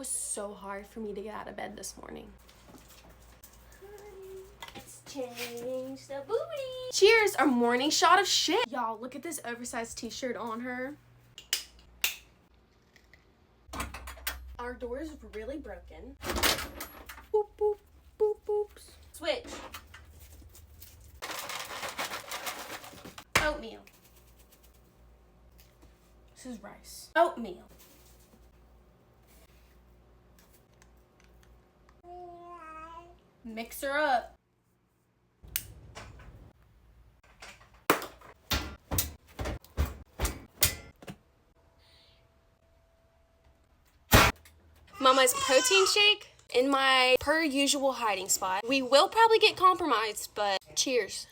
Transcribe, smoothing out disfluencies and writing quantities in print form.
was so hard for me to get out of bed this morning. Let's change the booty. Cheers, our morning shot of shit. Y'all, look at this oversized t-shirt on her. Our door is really broken. Boop, boop, boop, boops. Switch. Oatmeal. This is rice. Oatmeal. Mix her up. Mama's protein shake in my per usual hiding spot. We will probably get compromised, but cheers.